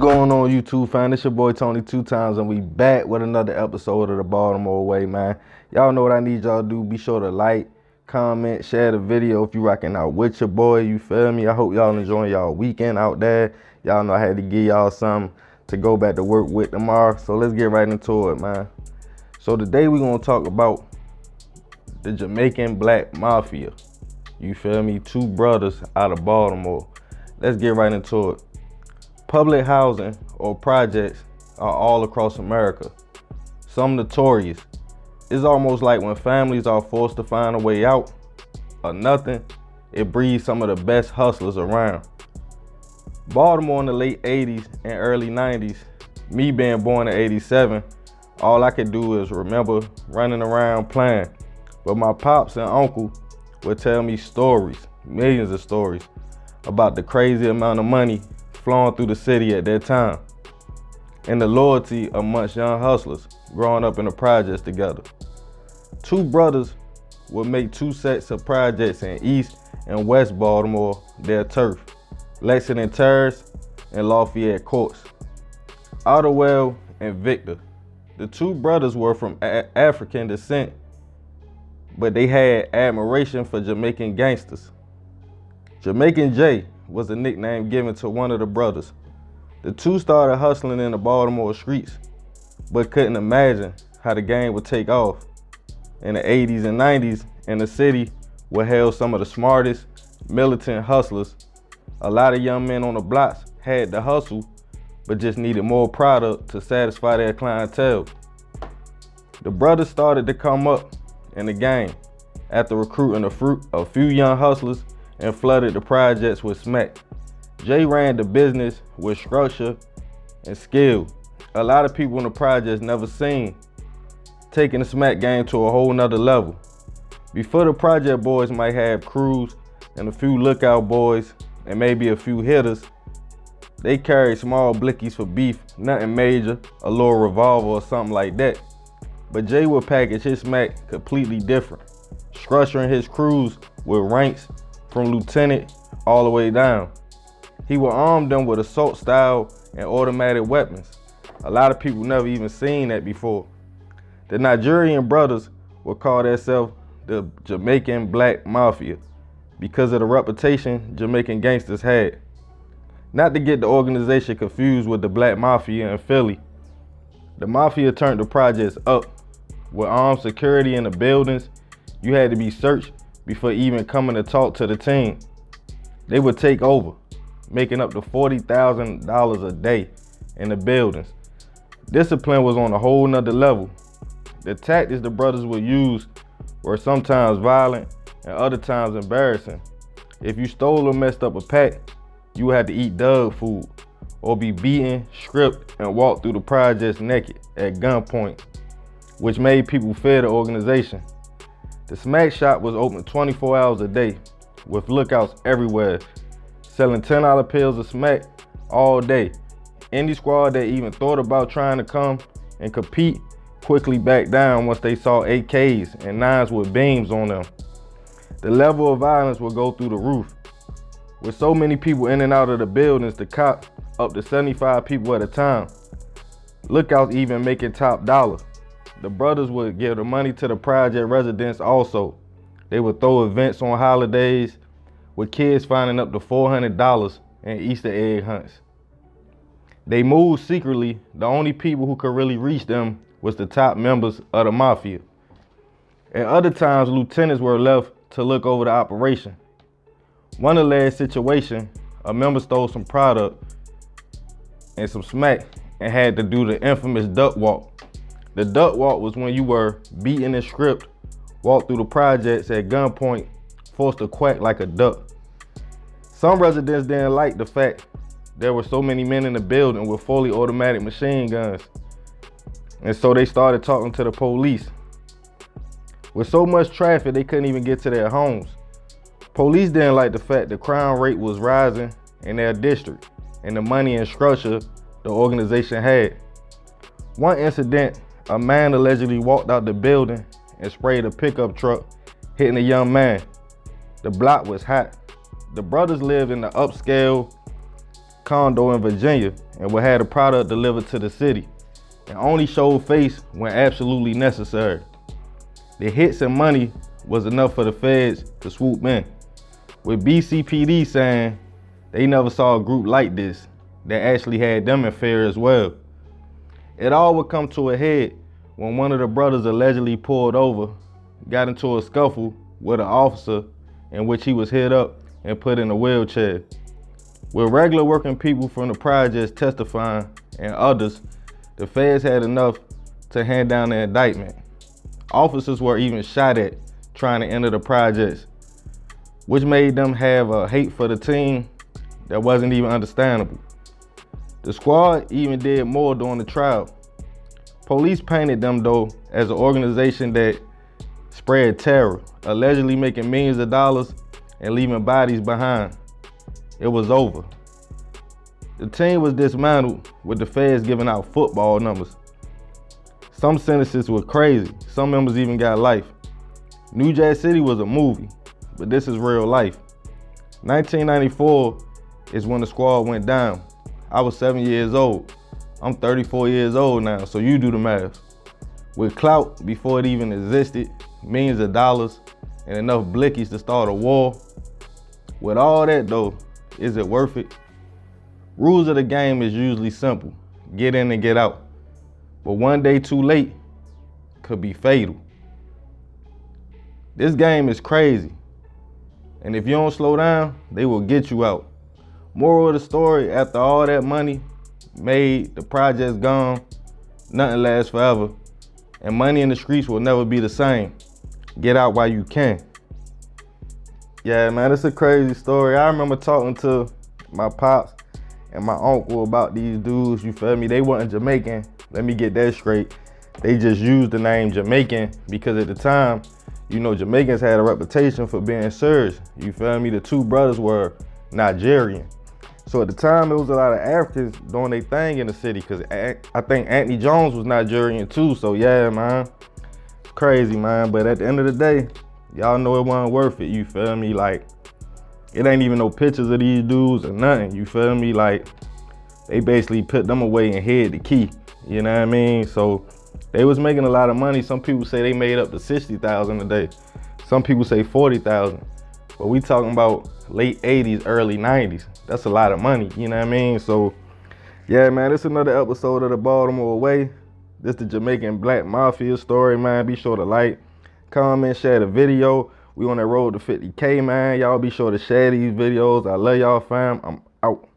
going on, YouTube fam? It's your boy Tony 2 Times, and we back with another episode of the Baltimore Way, man. Y'all know what I need y'all to do. Be sure to like, comment, share the video if you rocking out with your boy, you feel me? I hope y'all enjoying y'all weekend out there. Y'all know I had to give y'all something to go back to work with tomorrow, so let's get right into it, man. So today we're gonna talk about the Jamaican Black Mafia. You feel me? Two brothers out of Baltimore. Let's get right into it. Public housing or projects are all across America. Some notorious. It's almost like when families are forced to find a way out or nothing, it breeds some of the best hustlers around. Baltimore in the late 80s and early 90s, me being born in 87, all I could do is remember running around playing. But my pops and uncle would tell me stories, millions of stories, about the crazy amount of money flowing through the city at that time, and the loyalty amongst young hustlers growing up in the projects together. Two brothers would make two sets of projects in East and West Baltimore their turf, Lexington Terrace and Lafayette Courts. Otterwell and Victor. The two brothers were from African descent, but they had admiration for Jamaican gangsters. Jamaican J was a nickname given to one of the brothers. The two started hustling in the Baltimore streets, but couldn't imagine how the game would take off. In the 80s and 90s, in the city where held some of the smartest, militant hustlers, a lot of young men on the blocks had the hustle, but just needed more product to satisfy their clientele. The brothers started to come up in the game after recruiting a few young hustlers and flooded the projects with smack. Jay ran the business with structure and skill. A lot of people in the projects never seen, taking the smack game to a whole nother level. Before, the project boys might have crews and a few lookout boys and maybe a few hitters. They carried small blickies for beef, nothing major, a little revolver or something like that. But Jay would package his smack completely different, structuring his crews with ranks from lieutenant all the way down. He would arm them with assault style and automatic weapons. A lot of people never even seen that before. The Nigerian brothers would call themselves the Jamaican Black Mafia because of the reputation Jamaican gangsters had. Not to get the organization confused with the Black Mafia in Philly. The Mafia turned the projects up. With armed security in the buildings, you had to be searched before even coming to talk to the team. They would take over, making up to $40,000 a day in the buildings. Discipline was on a whole nother level. The tactics the brothers would use were sometimes violent and other times embarrassing. If you stole or messed up a pack, you would have to eat dog food or be beaten, stripped, and walk through the projects naked at gunpoint, which made people fear the organization. The smack shop was open 24 hours a day with lookouts everywhere, selling $10 pills of smack all day. Any squad that even thought about trying to come and compete quickly backed down once they saw AKs and 9s with beams on them. The level of violence would go through the roof. With so many people in and out of the buildings, the cop up to 75 people at a time. Lookouts even making top dollar. The brothers would give the money to the project residents also. They would throw events on holidays with kids finding up to $400 in Easter egg hunts. They moved secretly. The only people who could really reach them was the top members of the Mafia. At other times, lieutenants were left to look over the operation. One alleged situation, a member stole some product and some smack and had to do the infamous duck walk. The duck walk was when you were beaten and stripped, walked through the projects at gunpoint, forced to quack like a duck. Some residents didn't like the fact there were so many men in the building with fully automatic machine guns, and so they started talking to the police. With so much traffic, they couldn't even get to their homes. Police didn't like the fact the crime rate was rising in their district and the money and structure the organization had. One incident, a man allegedly walked out the building and sprayed a pickup truck, hitting a young man. The block was hot. The brothers lived in the upscale condo in Virginia and would have the product delivered to the city, and only showed face when absolutely necessary. The hits and money was enough for the feds to swoop in, with BCPD saying they never saw a group like this that actually had them in fear as well. It all would come to a head when one of the brothers allegedly pulled over, got into a scuffle with an officer in which he was hit up and put in a wheelchair. With regular working people from the projects testifying and others, the feds had enough to hand down the indictment. Officers were even shot at trying to enter the projects, which made them have a hate for the team that wasn't even understandable. The squad even did more during the trial. Police painted them though as an organization that spread terror, allegedly making millions of dollars and leaving bodies behind. It was over. The team was dismantled with the feds giving out football numbers. Some sentences were crazy. Some members even got life. New Jack City was a movie, but this is real life. 1994 is when the squad went down. I was 7 years old. I'm 34 years old now, so you do the math. With clout before it even existed, millions of dollars, and enough blickies to start a war. With all that though, is it worth it? Rules of the game is usually simple. Get in and get out. But one day too late could be fatal. This game is crazy. And if you don't slow down, they will get you out. Moral of the story, after all that money made, the project's gone, nothing lasts forever, and money in the streets will never be the same. Get out while you can. Yeah, man, it's a crazy story. I remember talking to my pops and my uncle about these dudes, you feel me? They weren't Jamaican, let me get that straight. They just used the name Jamaican because at the time, you know, Jamaicans had a reputation for being Sirs, you feel me? The two brothers were Nigerian. So at the time, it was a lot of Africans doing their thing in the city, because I think Anthony Jones was Nigerian too. So yeah, man, it's crazy, man. But at the end of the day, y'all know it wasn't worth it, you feel me? Like, it ain't even no pictures of these dudes or nothing, you feel me? Like, they basically put them away and hid the key, you know what I mean? So they was making a lot of money. Some people say they made up to 60,000 a day. Some people say 40,000. But we talking about late 80s, early 90s. That's a lot of money, you know what I mean? So, yeah, man, it's another episode of the Baltimore Way. This the Jamaican Black Mafia story, man. Be sure to like, comment, share the video. We on that road to 50K, man. Y'all be sure to share these videos. I love y'all, fam. I'm out.